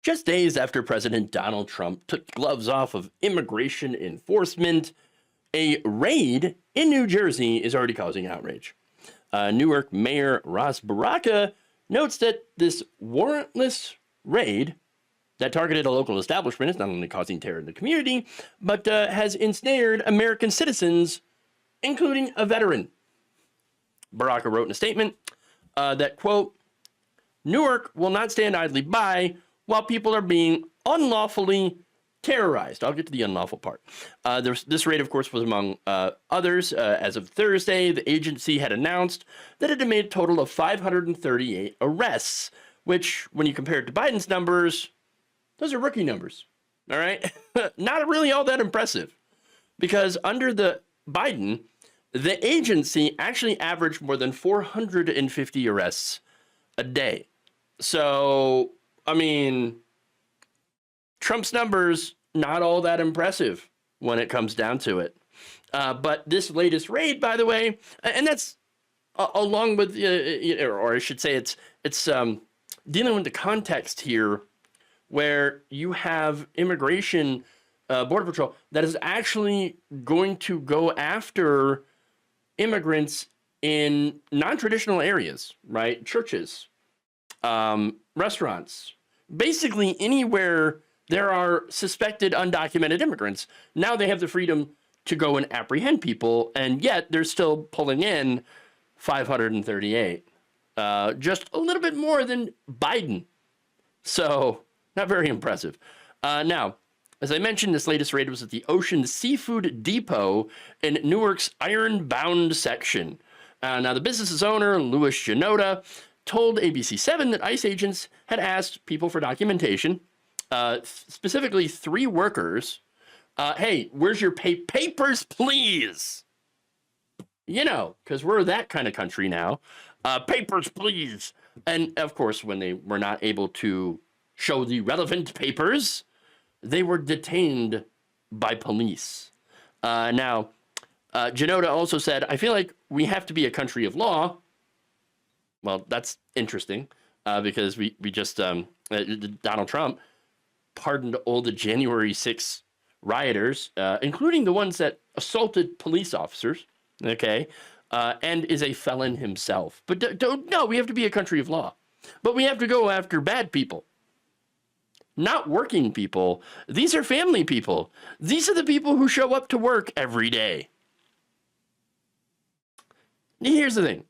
Just days after President Donald Trump took gloves off of immigration enforcement, a raid in New Jersey is already causing outrage. Newark Mayor Ross Baraka notes that this warrantless raid that targeted a local establishment is not only causing terror in the community, but has ensnared American citizens, including a veteran. Baraka wrote in a statement that, quote, Newark will not stand idly by while people are being unlawfully terrorized. I'll get to the unlawful part. This raid, of course, was among others. As of Thursday, the agency had announced that it had made a total of 538 arrests, which, when you compare it to Biden's numbers, those are rookie numbers. All right? Not really all that impressive. Because under the Biden, the agency actually averaged more than 450 arrests a day. So, I mean, Trump's numbers, not all that impressive when it comes down to it. But this latest raid, by the way, and that's along with, or I should say it's dealing with the context here where you have immigration, Border Patrol, that is actually going to go after immigrants in non-traditional areas, right? Churches, restaurants, basically anywhere there are suspected undocumented immigrants. Now they have the freedom to go and apprehend people, and yet they're still pulling in 538. Just a little bit more than Biden. So, not very impressive. Now, as I mentioned, this latest raid was at the Ocean Seafood Depot in Newark's Ironbound section. Now, the business's owner, Louis Janota, told ABC7 that ICE agents had asked people for documentation, specifically 3 workers. Hey, where's your papers, please? You know, because we're that kind of country now. Papers, please. And, of course, when they were not able to show the relevant papers, they were detained by police. Now, Janota also said, I feel like we have to be a country of law. Well, that's interesting because we just, Donald Trump pardoned all the January 6th rioters, including the ones that assaulted police officers, okay, and is a felon himself. But no, we have to be a country of law. But we have to go after bad people. Not working people. These are family people. These are the people who show up to work every day. Here's the thing.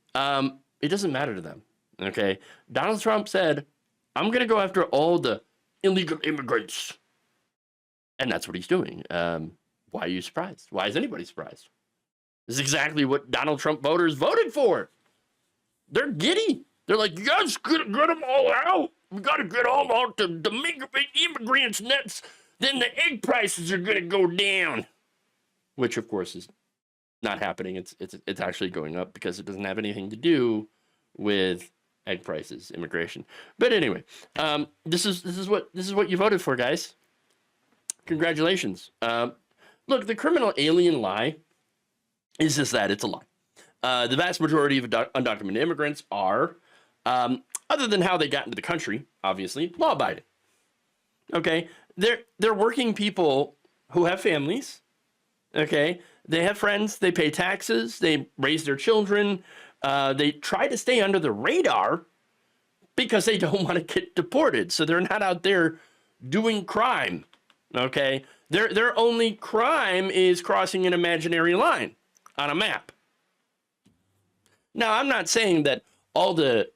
It doesn't matter to them, okay? Donald Trump said, I'm going to go after all the illegal immigrants. And that's what he's doing. Why are you surprised? Why is anybody surprised? This is exactly what Donald Trump voters voted for. They're giddy. They're like, yes, get them all out. We got to get all out the immigrants nuts. Then the egg prices are going to go down. Which, of course, is not happening. It's actually going up because it doesn't have anything to do with egg prices, immigration. But anyway, this is what you voted for, guys. Congratulations. Look, the criminal alien lie is just that. It's a lie. The vast majority of undocumented immigrants are, other than how they got into the country, obviously, law-abiding. Okay? They're working people who have families. Okay? They have friends. They pay taxes. They raise their children. They try to stay under the radar because they don't want to get deported. So they're not out there doing crime. Okay? Their only crime is crossing an imaginary line on a map. Now, I'm not saying that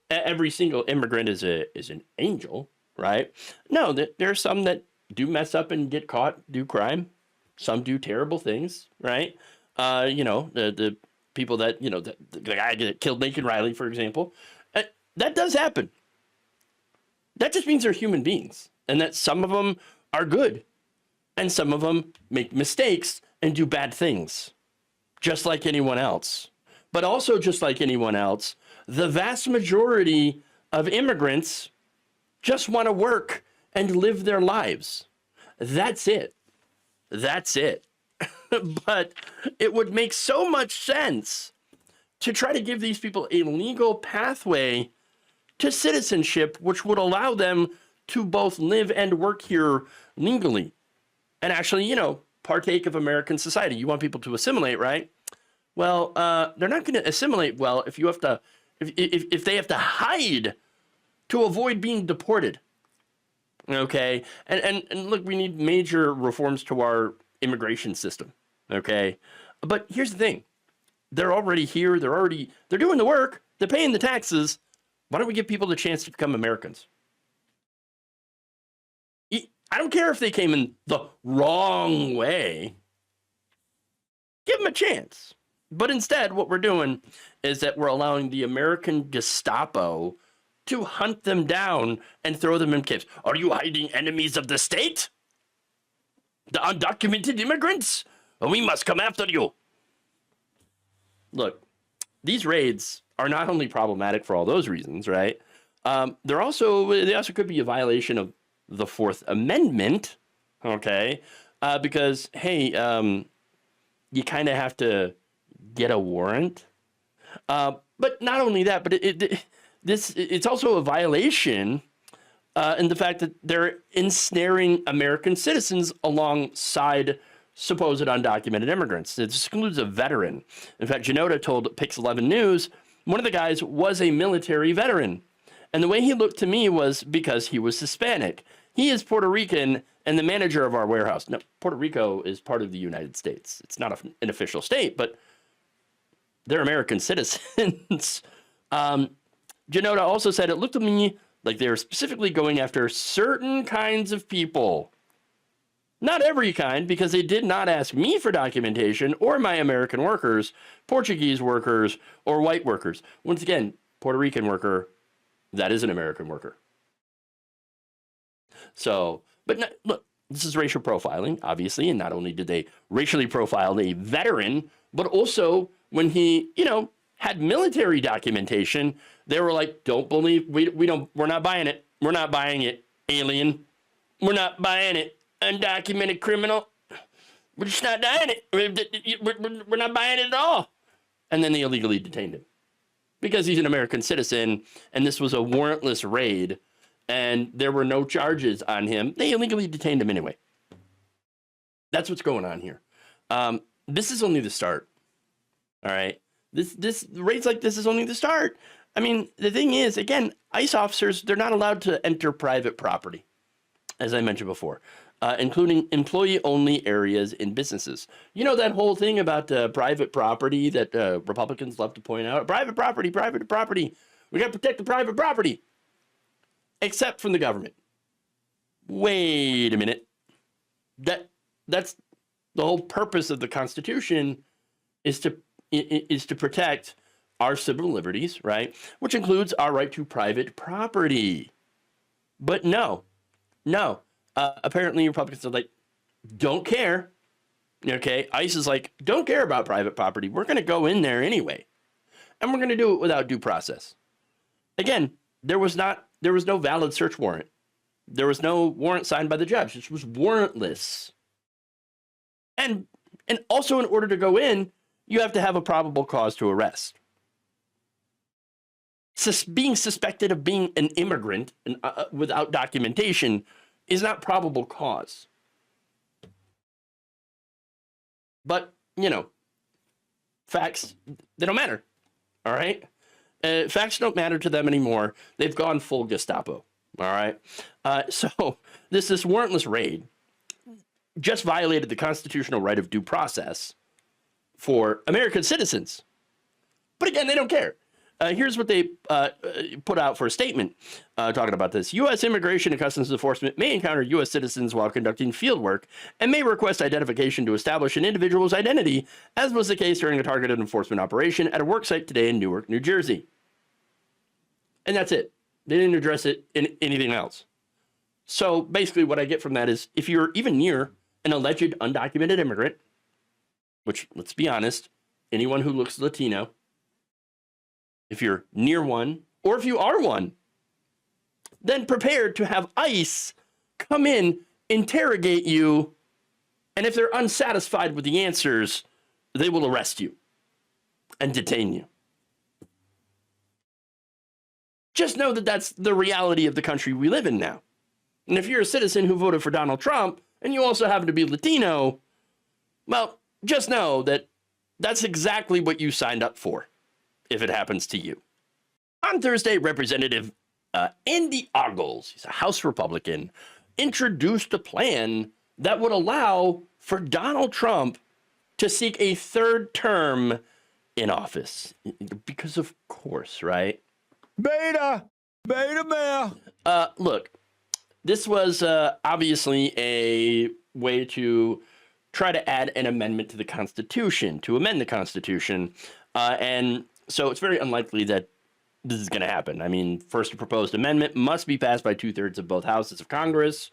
every single immigrant is an angel, right? No, there are some that do mess up and get caught, do crime. Some do terrible things, right? The people that, the guy that killed Lincoln Riley, for example, that does happen. That just means they're human beings, and that some of them are good, and some of them make mistakes and do bad things, just like anyone else. But also, just like anyone else, the vast majority of immigrants just want to work and live their lives. That's it. That's it. But it would make so much sense to try to give these people a legal pathway to citizenship, which would allow them to both live and work here legally and actually, you know, partake of American society. You want people to assimilate, right? Well, they're not going to assimilate well if you have to, if they have to hide to avoid being deported. Okay, and look, we need major reforms to our immigration system. Okay, but here's the thing: they're already here. They're doing the work. They're paying the taxes. Why don't we give people the chance to become Americans? I don't care if they came in the wrong way. Give them a chance. But instead, what we're doing is that we're allowing the American Gestapo to hunt them down and throw them in caves. Are you hiding enemies of the state? The undocumented immigrants? Well, we must come after you. Look, these raids are not only problematic for all those reasons, right? They also could be a violation of the Fourth Amendment, okay? Because, hey, you kind of have to get a warrant. But not only that, but it's also a violation in the fact that they're ensnaring American citizens alongside supposed undocumented immigrants. This includes a veteran. In fact, Janota told Pix 11 News one of the guys was a military veteran. And the way he looked to me was because he was Hispanic. He is Puerto Rican and the manager of our warehouse. Now, Puerto Rico is part of the United States. It's not an official state, but they're American citizens. Janota also said it looked to me like they were specifically going after certain kinds of people. Not every kind, because they did not ask me for documentation or my American workers, Portuguese workers, or white workers. Once again, Puerto Rican worker, that is an American worker. So, but look, this is racial profiling, obviously, and not only did they racially profile a veteran, but also when he, had military documentation, they were like, don't believe, we're not buying it. We're not buying it, alien. We're not buying it, undocumented criminal. We're just not buying it. We're not buying it at all. And then they illegally detained him because he's an American citizen, and this was a warrantless raid, and there were no charges on him. They illegally detained him anyway. That's what's going on here. This is only the start. All right. This raids like this is only the start. I mean, the thing is, again, ICE officers, they're not allowed to enter private property, as I mentioned before, including employee-only areas in businesses. You know that whole thing about private property that Republicans love to point out? Private property. We got to protect the private property, except from the government. Wait a minute. That's the whole purpose of the Constitution is to protect our civil liberties, right? Which includes our right to private property. But no. Apparently Republicans are like, don't care. Okay, ICE is like, don't care about private property. We're going to go in there anyway. And we're going to do it without due process. Again, there was no valid search warrant. There was no warrant signed by the judge. This was warrantless. And also, in order to go in, you have to have a probable cause to arrest. Being suspected of being an immigrant without documentation is not probable cause. But, facts, they don't matter. All right? Facts don't matter to them anymore. They've gone full Gestapo. All right? So this warrantless raid just violated the constitutional right of due process for American citizens. But again, they don't care. Here's what they put out for a statement talking about this. U.S. Immigration and Customs Enforcement may encounter U.S. citizens while conducting field work and may request identification to establish an individual's identity, as was the case during a targeted enforcement operation at a work site today in Newark, New Jersey. And that's it. They didn't address it in anything else. So basically what I get from that is if you're even near an alleged undocumented immigrant, which, let's be honest, anyone who looks Latino, if you're near one, or if you are one, then prepare to have ICE come in, interrogate you, and if they're unsatisfied with the answers, they will arrest you and detain you. Just know that that's the reality of the country we live in now. And if you're a citizen who voted for Donald Trump and you also happen to be Latino, well, just know that that's exactly what you signed up for if it happens to you. On Thursday, Representative Andy Ogles, he's a House Republican, introduced a plan that would allow for Donald Trump to seek a third term in office. Because of course, right? Beta male. Look, this was obviously a way to try to add an amendment to the Constitution, to amend the Constitution. And so it's very unlikely that this is going to happen. I mean, first, a proposed amendment must be passed by 2/3 of both houses of Congress.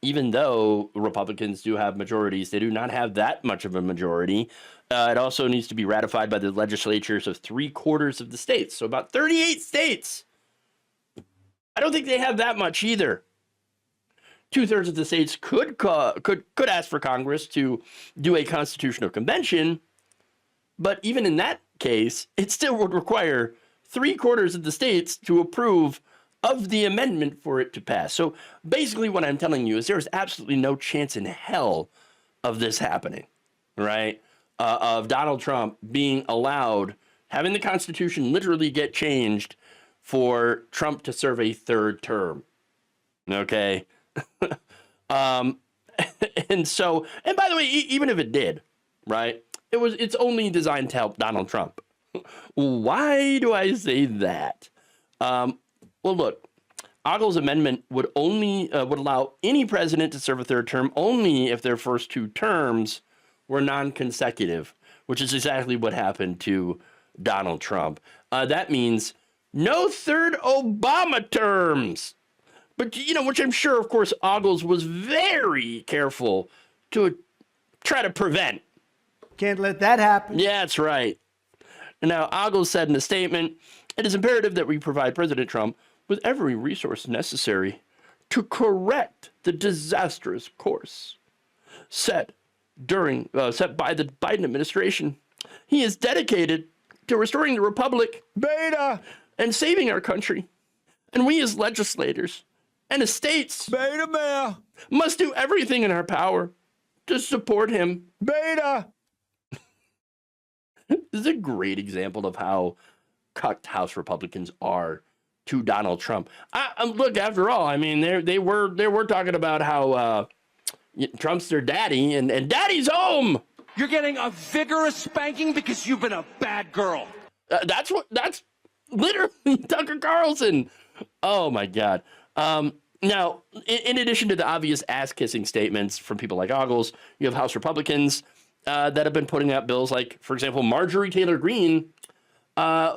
Even though Republicans do have majorities, they do not have that much of a majority. It also needs to be ratified by the legislatures of 3/4 of the states. So about 38 states. I don't think they have that much either. 2/3 of the states could ask for Congress to do a constitutional convention, but even in that case, it still would require 3/4 of the states to approve of the amendment for it to pass. So basically what I'm telling you is there is absolutely no chance in hell of this happening, right? Of Donald Trump being allowed, having the Constitution literally get changed for Trump to serve a third term, okay? And so, and by the way, even if it did, right, it's only designed to help Donald Trump. Why do I say that? Well, look, Ogle's amendment would only would allow any president to serve a third term only if their first 2 terms were non-consecutive, which is exactly what happened to Donald Trump. That means no third Obama terms. But, you know, which I'm sure, of course, Ogles was very careful to try to prevent. Can't let that happen. Yeah, that's right. And now Ogles said in a statement, it is imperative that we provide President Trump with every resource necessary to correct the disastrous course set by the Biden administration. He is dedicated to restoring the republic, Beta and saving our country. And we as legislators and as states male. must do everything in our power to support him. Beta. This is a great example of how cucked House Republicans are to Donald Trump. Look, after all, I mean, they were talking about how Trump's their daddy, and daddy's home. You're getting a vigorous spanking because you've been a bad girl. That's literally Tucker Carlson. Oh my God. Now, in addition to the obvious ass-kissing statements from people like Ogles, you have House Republicans that have been putting out bills like, for example, Marjorie Taylor Greene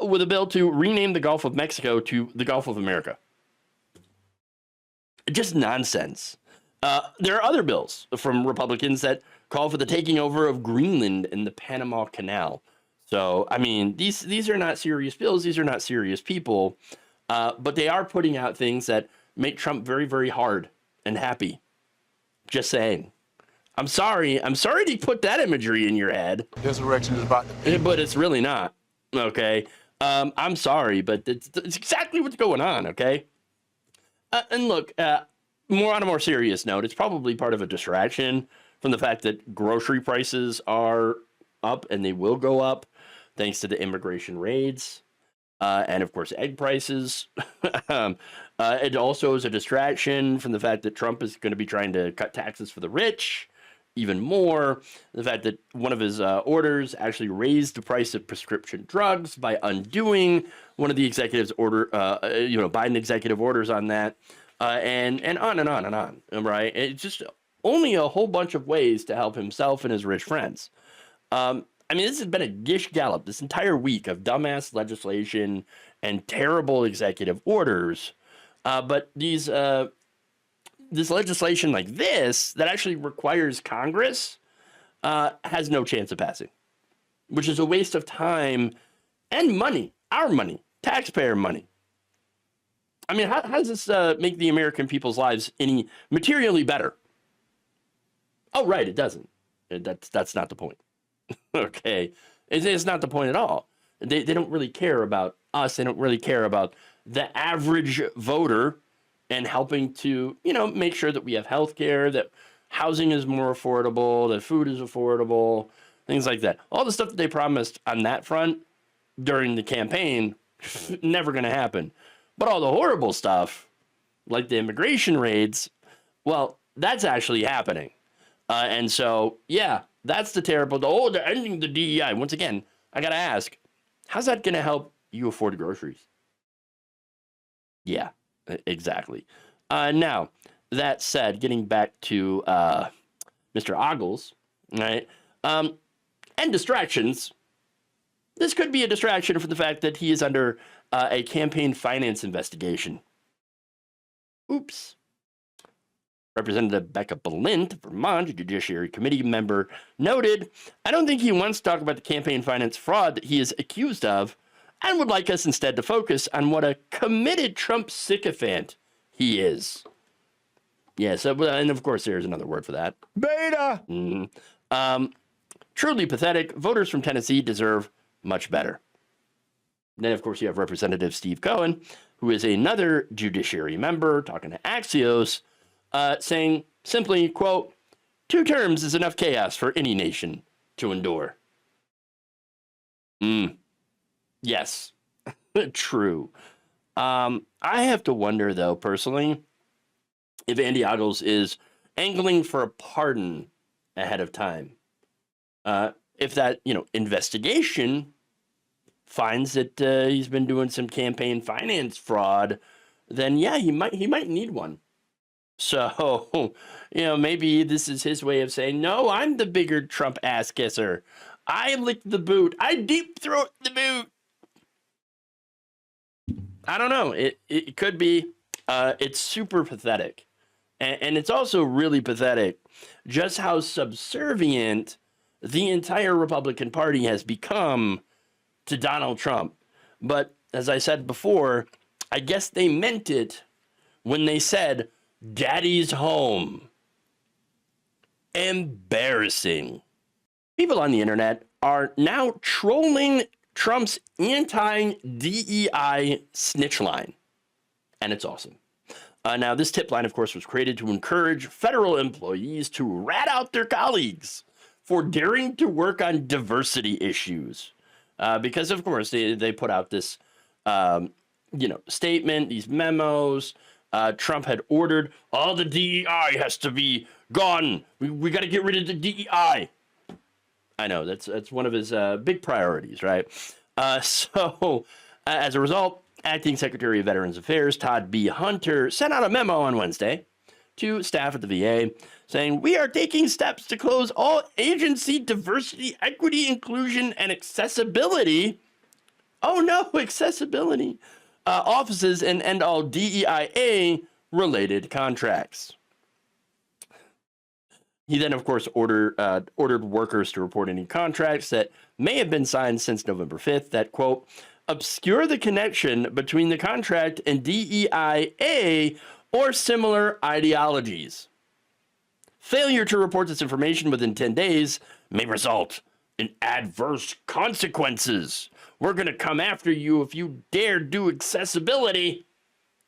with a bill to rename the Gulf of Mexico to the Gulf of America. Just nonsense. There are other bills from Republicans that call for the taking over of Greenland and the Panama Canal. So, I mean, these are not serious bills. These are not serious people. But they are putting out things that make Trump very, very hard and happy. Just saying. I'm sorry to put that imagery in your head. Insurrection is about to be. But it's really not. Okay. I'm sorry, but it's exactly what's going on. Okay. And look, on a more serious note, it's probably part of a distraction from the fact that grocery prices are up and they will go up thanks to the immigration raids. And of course, egg prices. It also is a distraction from the fact that Trump is going to be trying to cut taxes for the rich even more. The fact that one of his orders actually raised the price of prescription drugs by undoing one of the executive's Biden executive orders on that, and on and on and on. Right? It's just only a whole bunch of ways to help himself and his rich friends. I mean, this has been a gish gallop this entire week of dumbass legislation and terrible executive orders. But this legislation like this that actually requires Congress has no chance of passing, which is a waste of time and money, our money, taxpayer money. I mean, how does this make the American people's lives any materially better? Oh, right, it doesn't. That's not the point. Okay, it's not the point at all. They don't really care about us. They don't really care about the average voter and helping to, make sure that we have health care, that housing is more affordable, that food is affordable, things like that. All the stuff that they promised on that front during the campaign, never going to happen. But all the horrible stuff, like the immigration raids, well, that's actually happening. And so, yeah, that's the terrible, they're ending the DEI. Once again, I got to ask, how's that going to help you afford groceries? Yeah, exactly. Now, that said, getting back to Mr. Ogles, right? And distractions. This could be a distraction for the fact that he is under a campaign finance investigation. Oops. Representative Becca Balint, Vermont Judiciary Committee member, noted, I don't think he wants to talk about the campaign finance fraud that he is accused of, and would like us instead to focus on what a committed Trump sycophant he is. Yeah, so, and of course there's another word for that. Beta. Truly pathetic. Voters from Tennessee deserve much better. And then, of course, you have Representative Steve Cohen, who is another judiciary member, talking to Axios, saying simply, quote, 2 terms is enough chaos for any nation to endure. Yes, true. I have to wonder, though, personally, if Andy Ogles is angling for a pardon ahead of time. If that, investigation finds that he's been doing some campaign finance fraud, then yeah, he might need one. So, maybe this is his way of saying, no, I'm the bigger Trump ass kisser. I licked the boot. I deep throat the boot. I don't know. It could be. It's super pathetic. And it's also really pathetic just how subservient the entire Republican Party has become to Donald Trump. But as I said before, I guess they meant it when they said, Daddy's home. Embarrassing. People on the internet are now trolling Trump's anti-DEI snitch line. And it's awesome. Now, this tip line, of course, was created to encourage federal employees to rat out their colleagues for daring to work on diversity issues. Because, of course, they put out this, statement, these memos. Trump had ordered all the DEI has to be gone. We got to get rid of the DEI. I know that's one of his big priorities, right? So as a result, Acting Secretary of Veterans Affairs Todd B. Hunter sent out a memo on Wednesday to staff at the VA saying, we are taking steps to close all agency diversity, equity, inclusion, and accessibility. Oh no, accessibility. Offices and end all DEIA related contracts. He then, of course, ordered workers to report any contracts that may have been signed since November 5th that, quote, obscure the connection between the contract and DEIA or similar ideologies. Failure to report this information within 10 days may result in adverse consequences. We're going to come after you if you dare do accessibility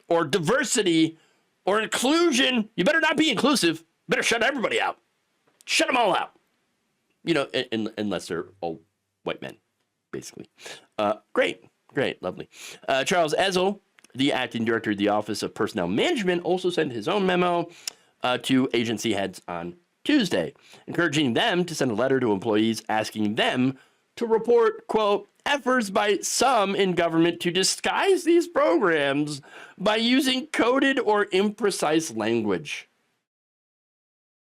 or diversity or inclusion. You better not be inclusive. Better shut everybody out. Shut them all out. Unless they're all white men, basically. Great, lovely. Charles Ezel, the acting director of the Office of Personnel Management, also sent his own memo to agency heads on Tuesday, encouraging them to send a letter to employees asking them to report, quote, efforts by some in government to disguise these programs by using coded or imprecise language.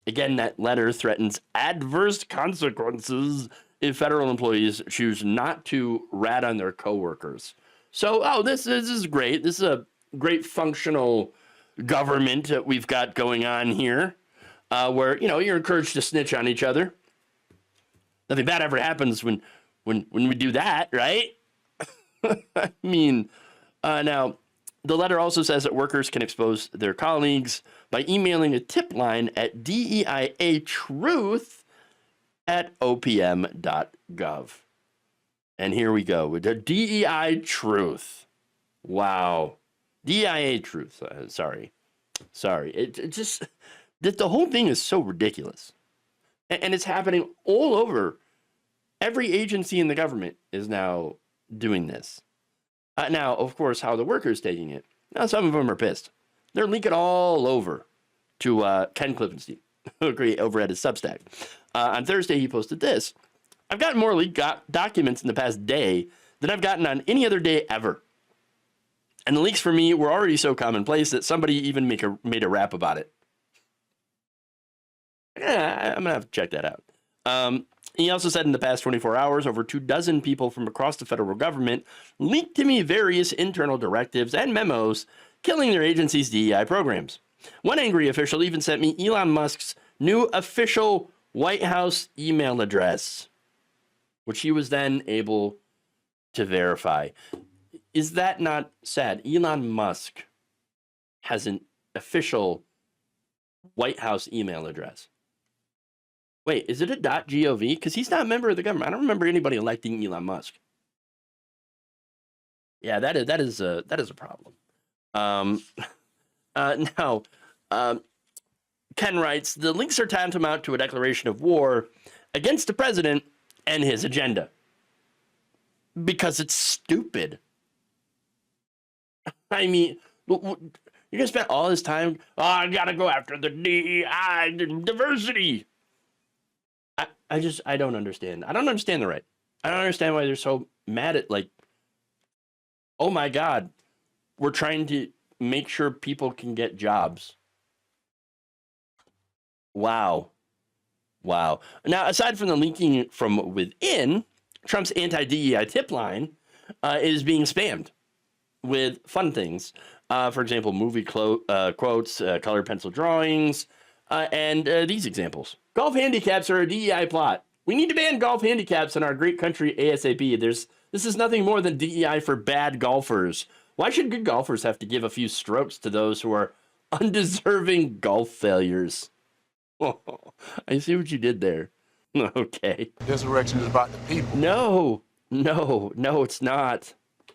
Again, that letter threatens adverse consequences if federal employees choose not to rat on their coworkers. So, this is great. This is a great functional government that we've got going on here, where, you're encouraged to snitch on each other. Nothing bad ever happens when we do that, right? I mean, now, the letter also says that workers can expose their colleagues by emailing a tip line at DEIAtruth@opm.gov. And here we go with the DEI Truth. Wow. DEIA Truth, sorry. Sorry. It just, the whole thing is so ridiculous. And it's happening all over. Every agency in the government is now doing this. Now, of course, how the workers taking it. Now, some of them are pissed. They're leaking all over to Ken Klippenstein, over at his Substack. On Thursday, he posted this. I've gotten more leaked documents in the past day than I've gotten on any other day ever. And the leaks for me were already so commonplace that somebody even made a rap about it. Yeah, I'm going to have to check that out. He also said in the past 24 hours, over 24 people from across the federal government leaked to me various internal directives and memos killing their agency's DEI programs. One angry official even sent me Elon Musk's new official White House email address, which he was then able to verify. Is that not sad? Elon Musk has an official White House email address. Wait, is it a .gov? Because he's not a member of the government. I don't remember anybody electing Elon Musk. Yeah, that is a problem. Now, Ken writes, the links are tantamount to a declaration of war against the president and his agenda. Because it's stupid. I mean, you're going to spend all this time, I got to go after the DEI, diversity. I don't understand. I don't understand the right. I don't understand why they're so mad at, like, oh my God, we're trying to make sure people can get jobs. Wow. Wow. Now, aside from the leaking from within, Trump's anti-DEI tip line is being spammed with fun things. For example, movie quotes, colored pencil drawings, and these examples. Golf handicaps are a DEI plot. We need to ban golf handicaps in our great country ASAP. This is nothing more than DEI for bad golfers. Why should good golfers have to give a few strokes to those who are undeserving golf failures? Oh, I see what you did there. Okay. This election is about the people. No, it's not.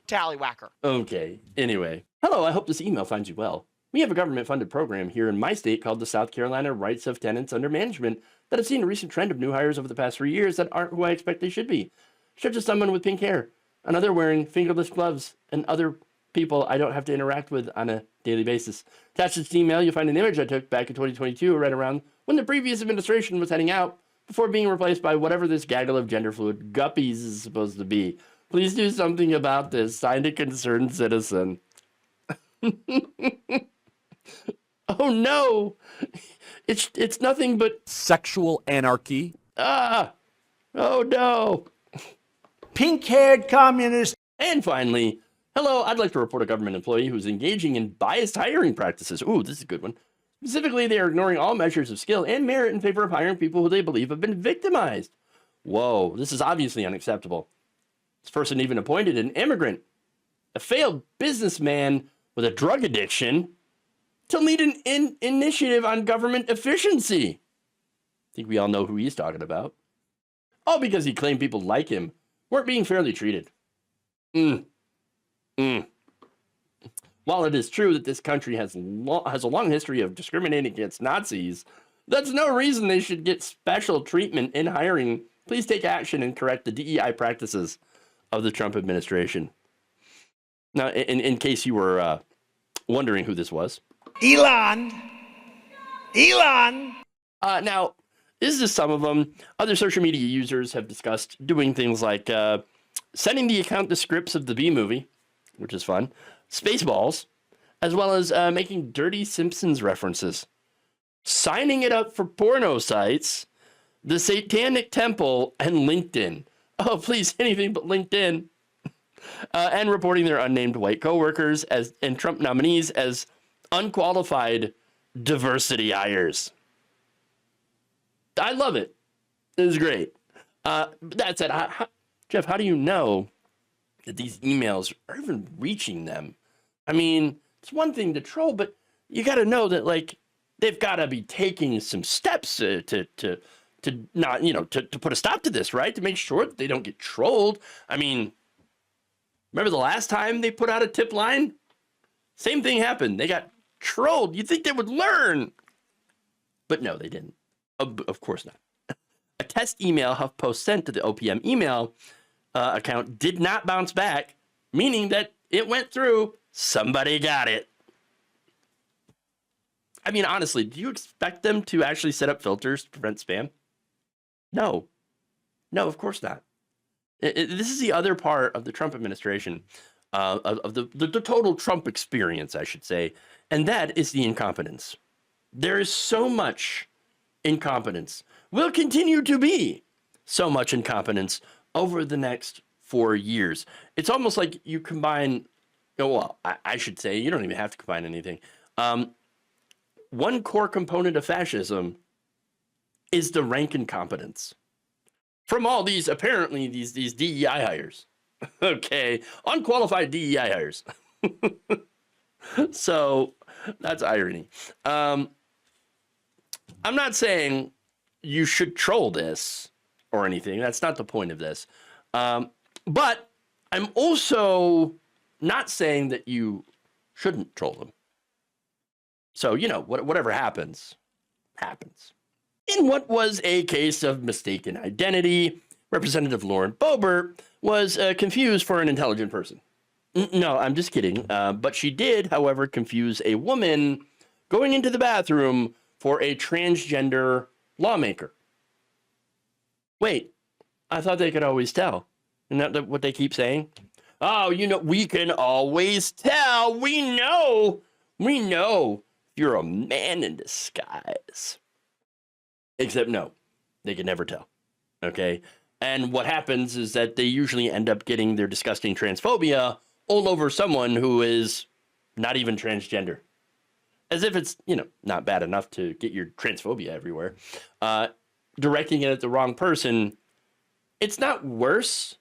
Tallywhacker. Okay, anyway. Hello, I hope this email finds you well. We have a government-funded program here in my state called the South Carolina Rights of Tenants Under Management that have seen a recent trend of new hires over the past 3 years that aren't who I expect they should be. Such as someone with pink hair, another wearing fingerless gloves, and other people I don't have to interact with on a daily basis. Attached to this email, you'll find an image I took back in 2022, right around when the previous administration was heading out, before being replaced by whatever this gaggle of gender-fluid guppies is supposed to be. Please do something about this. Signed, a concerned citizen. Oh no! It's nothing but Sexual anarchy. oh no! Pink-haired communist. And finally, hello, I'd like to report a government employee who's engaging in biased hiring practices. Ooh, this is a good one. Specifically, they are ignoring all measures of skill and merit in favor of hiring people who they believe have been victimized. Whoa, this is obviously unacceptable. This person even appointed an immigrant, a failed businessman with a drug addiction, to lead an initiative on government efficiency. I think we all know who he's talking about. All because he claimed people like him weren't being fairly treated. While it is true that this country has a long history of discriminating against Nazis, that's no reason they should get special treatment in hiring. Please take action and correct the DEI practices of the Trump administration. Now, in case you were wondering who this was. Elon. Now, this is just some of them. Other social media users have discussed doing things like sending the account the scripts of the B-movie, which is fun, Spaceballs, as well as making Dirty Simpsons references, signing it up for porno sites, the Satanic Temple, and LinkedIn. Oh, please, anything but LinkedIn. And reporting their unnamed white coworkers and Trump nominees as unqualified diversity hires. I love it. It is great. That said, Jeff, how do you know that these emails are even reaching them? I mean, it's one thing to troll, but you got to know that, like, they've got to be taking some steps to not, to put a stop to this, right? To make sure that they don't get trolled. I mean, remember the last time they put out a tip line? Same thing happened. They got trolled. You'd think they would learn. But no, they didn't. Of course not. A test email HuffPost sent to the OPM email account did not bounce back, meaning that it went through. Somebody got it. I mean, honestly, do you expect them to actually set up filters to prevent spam? No. No, of course not. This is the other part of the Trump administration, of the total Trump experience, I should say, and that is the incompetence. There is so much incompetence. Will continue to be so much incompetence over the next 4 years. It's almost like you combine, well, I should say, you don't even have to combine anything. One core component of fascism is the rank incompetence. From all these, apparently, these DEI hires. Okay, unqualified DEI hires. So, that's irony. I'm not saying you should troll this or anything. That's not the point of this. But I'm also not saying that you shouldn't troll them. So, you know, whatever happens, happens. In what was a case of mistaken identity, Representative Lauren Boebert was confused for an intelligent person. No, I'm just kidding. But she did, however, confuse a woman going into the bathroom for a transgender lawmaker. Wait, I thought they could always tell. Isn't that what they keep saying? Oh, you know, we can always tell. We know you're a man in disguise. Except no, they can never tell. Okay? And what happens is that they usually end up getting their disgusting transphobia all over someone who is not even transgender. As if it's, you know, not bad enough to get your transphobia everywhere. Directing it at the wrong person, it's not worse,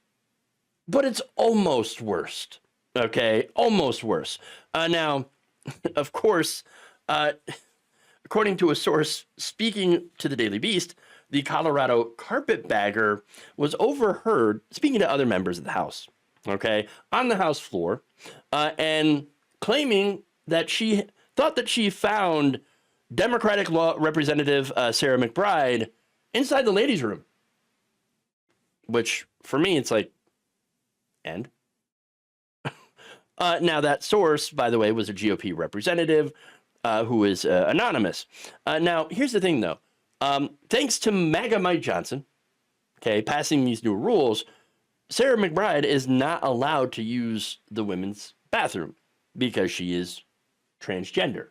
but it's almost worse. Okay? Almost worse. Now, of course, according to a source speaking to the Daily Beast, the Colorado carpetbagger was overheard speaking to other members of the House, okay, on the House floor, and claiming that she thought that she found Democratic Law Representative Sarah McBride inside the ladies' room. Which, for me, it's like, and? Now, that source, by the way, was a GOP representative who is anonymous. Now, here's the thing, though. Thanks to MAGA Mike Johnson, okay, passing these new rules, Sarah McBride is not allowed to use the women's bathroom because she is transgender.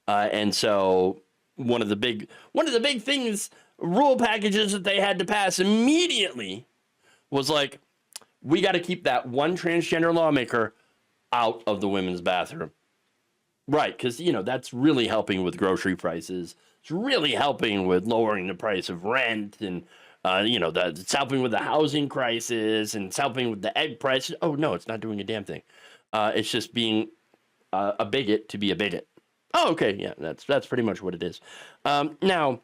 And so one of the big things, rule packages that they had to pass immediately was like, we got to keep that one transgender lawmaker out of the women's bathroom. Right, because, you know, that's really helping with grocery prices. It's really helping with lowering the price of rent, and, you know, it's helping with the housing crisis, and it's helping with the egg prices. Oh, no, it's not doing a damn thing. It's just being a bigot to be a bigot. Oh, okay, yeah, that's pretty much what it is. Now,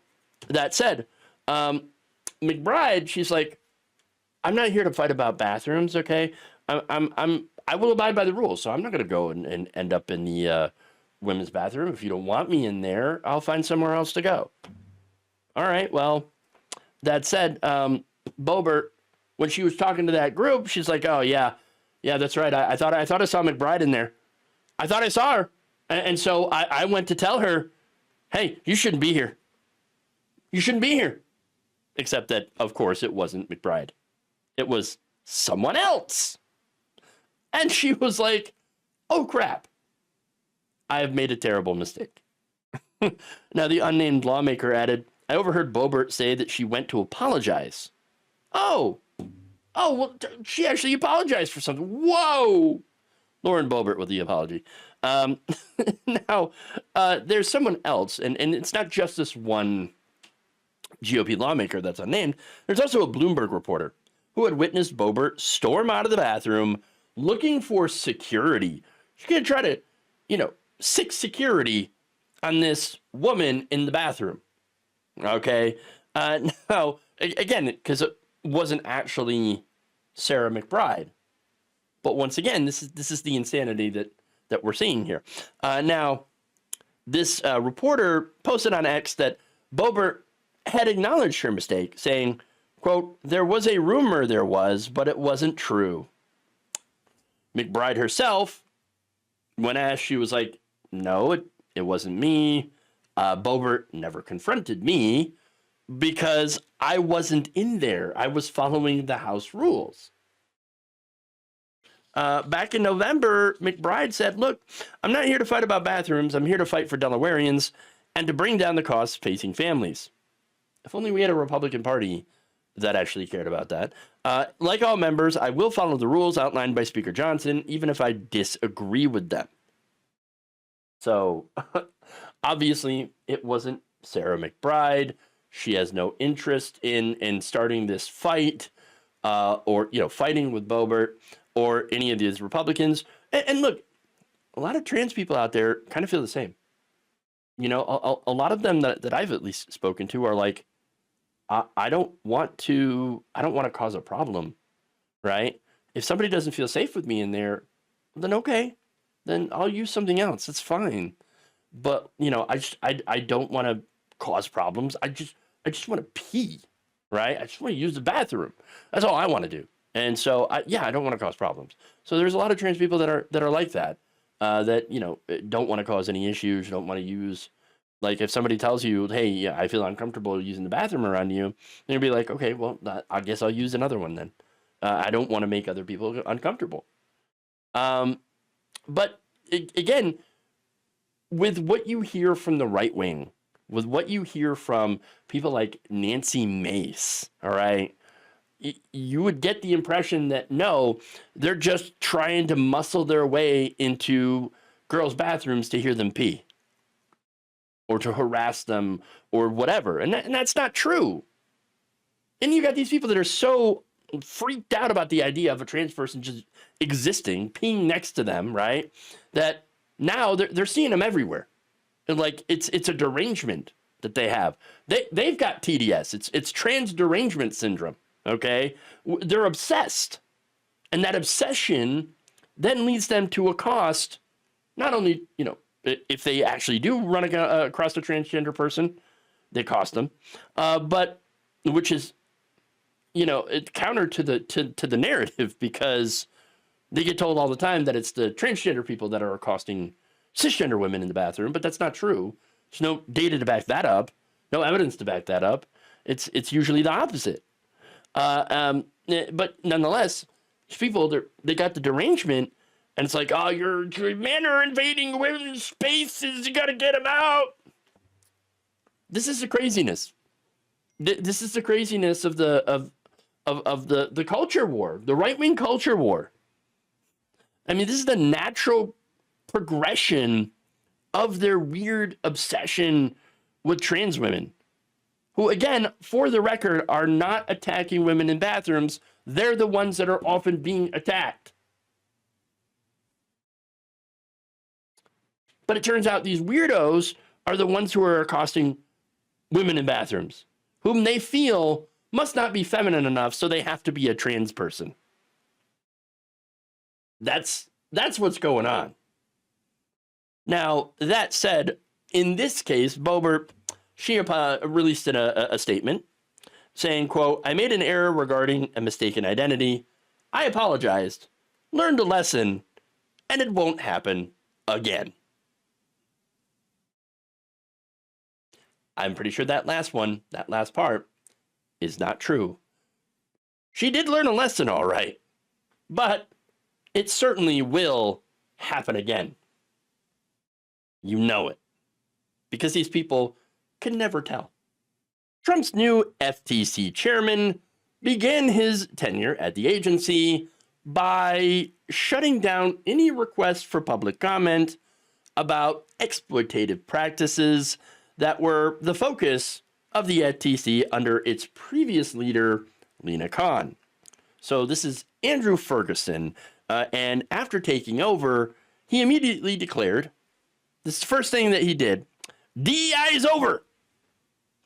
that said, McBride, she's like, I'm not here to fight about bathrooms, okay? I will abide by the rules, so I'm not going to go and end up in the women's bathroom. If you don't want me in there, I'll find somewhere else to go. All right, well, that said, Boebert, when she was talking to that group, she's like, oh, yeah, that's right. I thought I saw McBride in there. I thought I saw her. And so I went to tell her, hey, you shouldn't be here. You shouldn't be here. Except that, of course, it wasn't McBride. It was someone else. And she was like, oh, crap. I have made a terrible mistake. Now, the unnamed lawmaker added, I overheard Boebert say that she went to apologize. Oh, well, she actually apologized for something. Whoa. Lauren Boebert with the apology. Now, there's someone else, and it's not just this one GOP lawmaker that's unnamed. There's also a Bloomberg reporter who had witnessed Boebert storm out of the bathroom looking for security. She's going to try to, you know, seek security on this woman in the bathroom. Okay? Now, again, because it wasn't actually Sarah McBride. But once again, this is the insanity that we're seeing here. Now, this reporter posted on X that Boebert had acknowledged her mistake, saying, quote, "There was a rumor there was, but it wasn't true." McBride herself, when asked, she was like, "No, it wasn't me. Boebert never confronted me because I wasn't in there. I was following the House rules." Back in November, McBride said, "Look, I'm not here to fight about bathrooms. I'm here to fight for Delawareans and to bring down the costs facing families." If only we had a Republican Party that actually cared about that. Like all members, I will follow the rules outlined by Speaker Johnson, even if I disagree with them. So, obviously, it wasn't Sarah McBride. She has no interest in starting this fight or, fighting with Boebert or any of these Republicans. And look, a lot of trans people out there kind of feel the same. A lot of them that I've at least spoken to are like, I don't want to cause a problem, right? If somebody doesn't feel safe with me in there, then okay, then I'll use something else. It's fine. But, I don't want to cause problems. I just want to pee, right? I just want to use the bathroom. That's all I want to do. And so, I don't want to cause problems. So there's a lot of trans people that are like that, don't want to cause any issues, don't want to use. Like, if somebody tells you, "Hey, yeah, I feel uncomfortable using the bathroom around you," then you'll be like, "Okay, well, I guess I'll use another one then." I don't want to make other people uncomfortable. But again, with what you hear from the right wing, with what you hear from people like Nancy Mace, all right, you would get the impression that, no, they're just trying to muscle their way into girls' bathrooms to hear them pee, or to harass them, or whatever. And that's not true. And you got these people that are so freaked out about the idea of a trans person just existing, peeing next to them, right? That now they're seeing them everywhere. And like, it's a derangement that they have. They've got TDS. It's trans derangement syndrome, okay? They're obsessed. And that obsession then leads them to accost, not only, if they actually do run across a transgender person, they cost them, but which is, it's counter to the narrative, because they get told all the time that it's the transgender people that are accosting cisgender women in the bathroom, but that's not true. There's no data to back that up, no evidence to back that up. It's usually the opposite. But nonetheless, these people, they got the derangement. And it's like, "Oh, your men are invading women's spaces. You got to get them out." This is the craziness. This is the craziness of the culture war, the right-wing culture war. I mean, this is the natural progression of their weird obsession with trans women, who, again, for the record, are not attacking women in bathrooms. They're the ones that are often being attacked. But it turns out these weirdos are the ones who are accosting women in bathrooms, whom they feel must not be feminine enough, so they have to be a trans person. That's what's going on. Now, that said, in this case, Boebert, she released a statement saying, quote, "I made an error regarding a mistaken identity. I apologized, learned a lesson, and it won't happen again." I'm pretty sure that last part, is not true. She did learn a lesson, all right, but it certainly will happen again. You know it, because these people can never tell. Trump's new FTC chairman began his tenure at the agency by shutting down any request for public comment about exploitative practices that were the focus of the FTC under its previous leader, Lena Khan. So this is Andrew Ferguson, and after taking over, he immediately declared, this is the first thing that he did, "DEI is over,"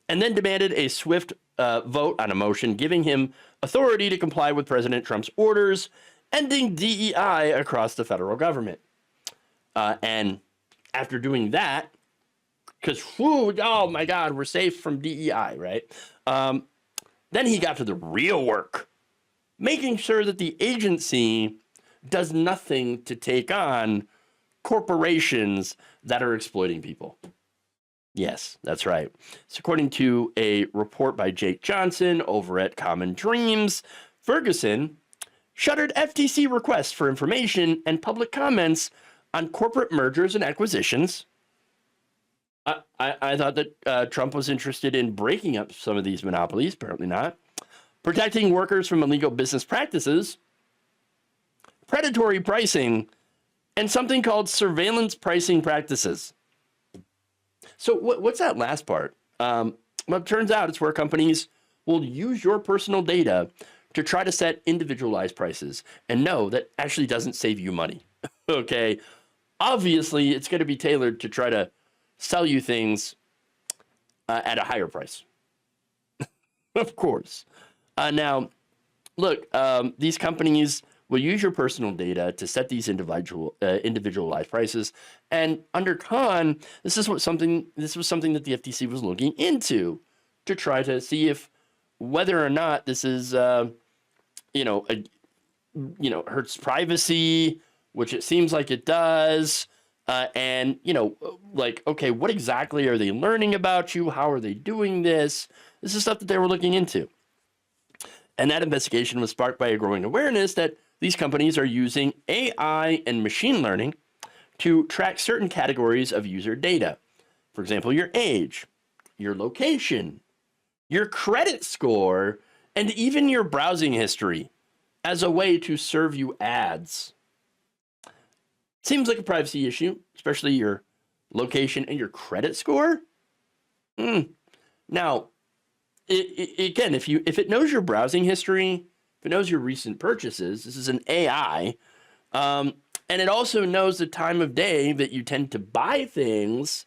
and then demanded a swift vote on a motion giving him authority to comply with President Trump's orders, ending DEI across the federal government. And after doing that, because, oh my God, we're safe from DEI, right? Then he got to the real work, making sure that the agency does nothing to take on corporations that are exploiting people. Yes, that's right. So according to a report by Jake Johnson over at Common Dreams, Ferguson shuttered FTC requests for information and public comments on corporate mergers and acquisitions. I thought that Trump was interested in breaking up some of these monopolies. Apparently not. Protecting workers from illegal business practices, predatory pricing, and something called surveillance pricing practices. So what's that last part? Well, it turns out it's where companies will use your personal data to try to set individualized prices. And no, that actually doesn't save you money. Okay. Obviously, it's going to be tailored to try to sell you things at a higher price. Of course. Now, look, these companies will use your personal data to set these individualized prices. And under Khan, this was something that the FTC was looking into to try to see if whether or not this is, hurts privacy, which it seems like it does. And, okay, what exactly are they learning about you? How are they doing this? This is stuff that they were looking into. And that investigation was sparked by a growing awareness that these companies are using AI and machine learning to track certain categories of user data. For example, your age, your location, your credit score, and even your browsing history as a way to serve you ads. Seems like a privacy issue, especially your location and your credit score. Now, again, if it knows your browsing history, if it knows your recent purchases, this is an AI, and it also knows the time of day that you tend to buy things,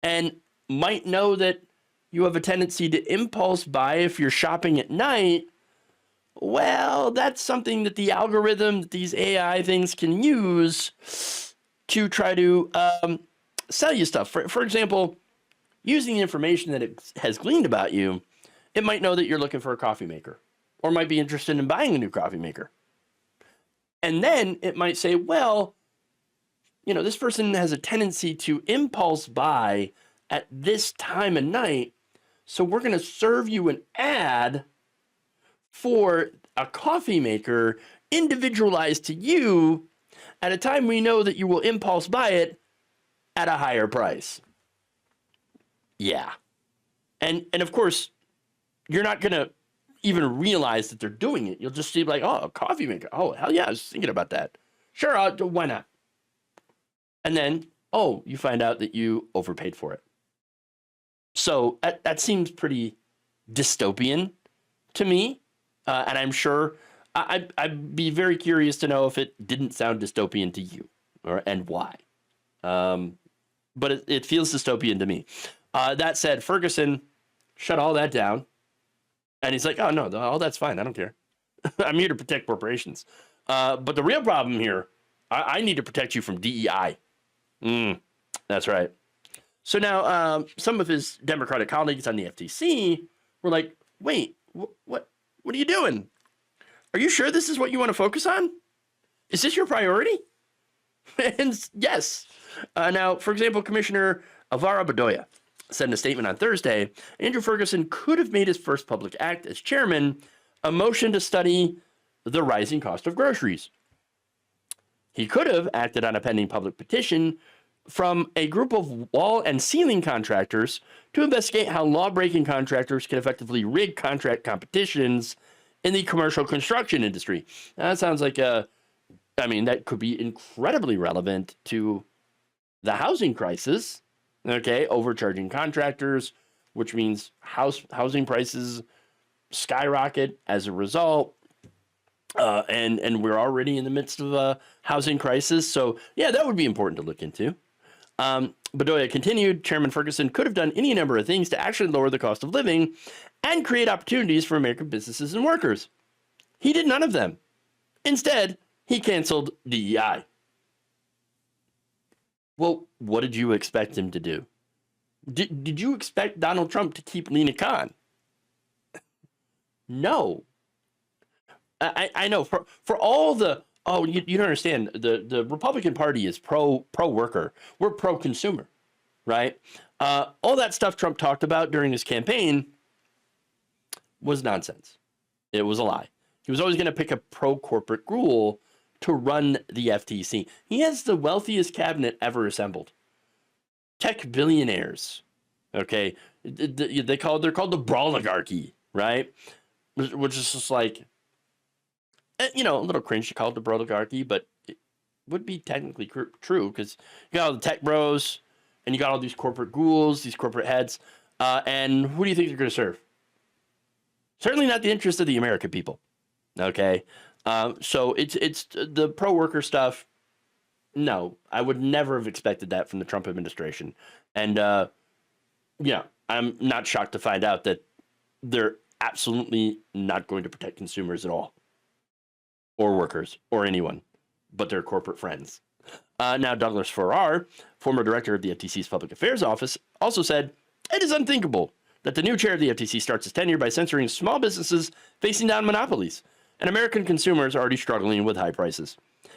and might know that you have a tendency to impulse buy if you're shopping at night. Well, that's something that the algorithm that these AI things can use to try to sell you stuff. For example, using the information that it has gleaned about you, it might know that you're looking for a coffee maker or might be interested in buying a new coffee maker. And then it might say, well, this person has a tendency to impulse buy at this time of night, so we're going to serve you an ad for a coffee maker individualized to you at a time we know that you will impulse buy it at a higher price. Yeah. And of course, you're not going to even realize that they're doing it. You'll just see like, oh, a coffee maker. Oh, hell yeah, I was thinking about that. Sure, why not? And then, you find out that you overpaid for it. So that seems pretty dystopian to me. And I'm sure I'd be very curious to know if it didn't sound dystopian to you and why. But it feels dystopian to me. That said, Ferguson shut all that down. And he's like, oh, no, all that's fine. I don't care. I'm here to protect corporations. But the real problem here, I need to protect you from DEI. That's right. So now some of his Democratic colleagues on the FTC were like, wait, what are you doing? Are you sure this is what you want to focus on? Is this your priority? And yes. Now, for example, Commissioner Alvaro Bedoya said in a statement on Thursday, Andrew Ferguson could have made his first public act as chairman a motion to study the rising cost of groceries. He could have acted on a pending public petition from a group of wall and ceiling contractors to investigate how law-breaking contractors can effectively rig contract competitions in the commercial construction industry. Now, that sounds like that could be incredibly relevant to the housing crisis. Okay, overcharging contractors, which means housing prices skyrocket as a result. And we're already in the midst of a housing crisis. So, yeah, that would be important to look into. Bedoya continued, Chairman Ferguson could have done any number of things to actually lower the cost of living and create opportunities for American businesses and workers. He did none of them. Instead, he canceled DEI. Well, what did you expect him to do? Did you expect Donald Trump to keep Lina Khan? No. I know for all the you don't understand, the Republican Party is pro worker. We're pro consumer, right? All that stuff Trump talked about during his campaign was nonsense. It was a lie. He was always going to pick a pro corporate rule to run the FTC. He has the wealthiest cabinet ever assembled. Tech billionaires. Okay, they're called the brawligarchy, right? Which is just like, a little cringe to call it the brawligarchy, but it would be technically true because you got all the tech bros and you got all these corporate ghouls, these corporate heads, and who do you think they're going to serve? Certainly not the interest of the American people. Okay, so it's the pro worker stuff. No, I would never have expected that from the Trump administration, and I'm not shocked to find out that they're absolutely not going to protect consumers at all, or workers, or anyone, but their corporate friends. Now, Douglas Farrar, former director of the FTC's Public Affairs Office, also said, "It is unthinkable that the new chair of the FTC starts his tenure by censoring small businesses facing down monopolies, and American consumers are already struggling with high prices.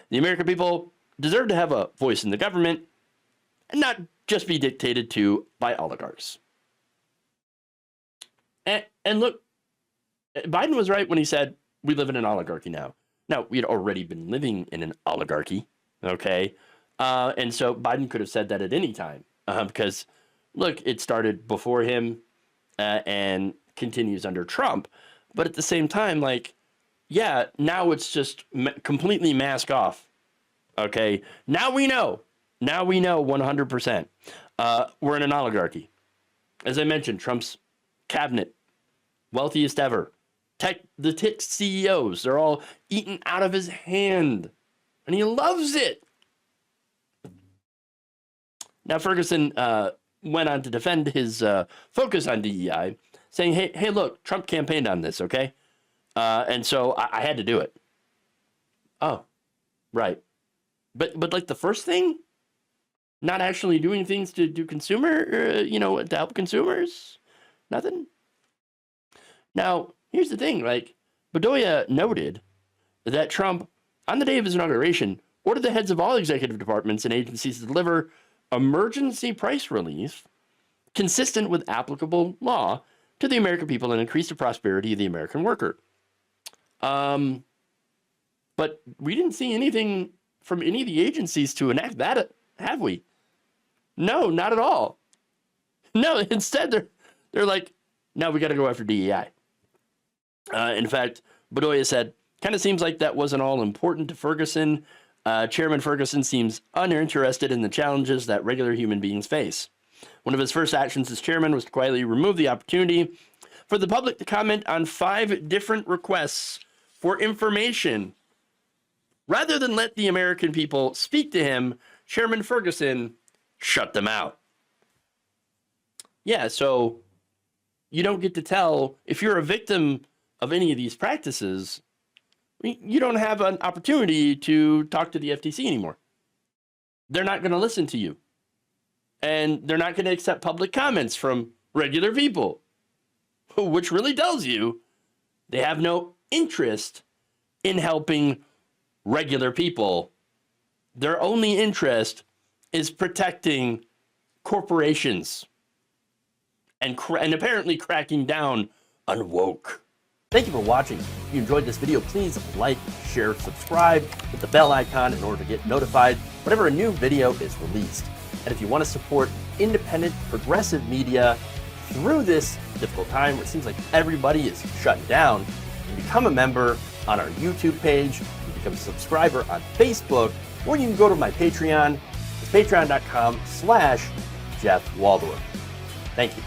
The American people deserve to have a voice in the government and not just be dictated to by oligarchs." And look, Biden was right when he said we live in an oligarchy now. Now, we had already been living in an oligarchy, okay? And so Biden could have said that at any time because, look, it started before him and continues under Trump. But at the same time, now it's just completely mask off, okay? Now we know 100%. We're in an oligarchy. As I mentioned, Trump's cabinet, wealthiest ever. The tech CEOs, they're all eaten out of his hand, and he loves it. Now, Ferguson went on to defend his focus on DEI, saying, hey, look, Trump campaigned on this, okay? And so I had to do it. Oh, right. But like the first thing, not actually doing things to do to help consumers, nothing. Now, here's the thing, Bedoya noted that Trump, on the day of his inauguration, ordered the heads of all executive departments and agencies to deliver emergency price relief consistent with applicable law to the American people and increase the prosperity of the American worker. But we didn't see anything from any of the agencies to enact that, have we? No, not at all. No, instead they're like, no, we got to go after DEI. In fact, Bedoya said, kind of seems like that wasn't all important to Ferguson. Chairman Ferguson seems uninterested in the challenges that regular human beings face. One of his first actions as chairman was to quietly remove the opportunity for the public to comment on 5 different requests for information. Rather than let the American people speak to him, Chairman Ferguson shut them out. Yeah, so you don't get to tell, if you're a victim of any of these practices, you don't have an opportunity to talk to the FTC anymore. They're not going to listen to you. And they're not going to accept public comments from regular people, which really tells you they have no interest in helping regular people. Their only interest is protecting corporations and apparently cracking down on woke. Thank you for watching. If you enjoyed this video, please like, share, subscribe, hit the bell icon in order to get notified whenever a new video is released. And if you want to support independent, progressive media through this difficult time where it seems like everybody is shutting down, you can become a member on our YouTube page, you can become a subscriber on Facebook, or you can go to my Patreon. It's patreon.com/Jeff Waldorf. Thank you.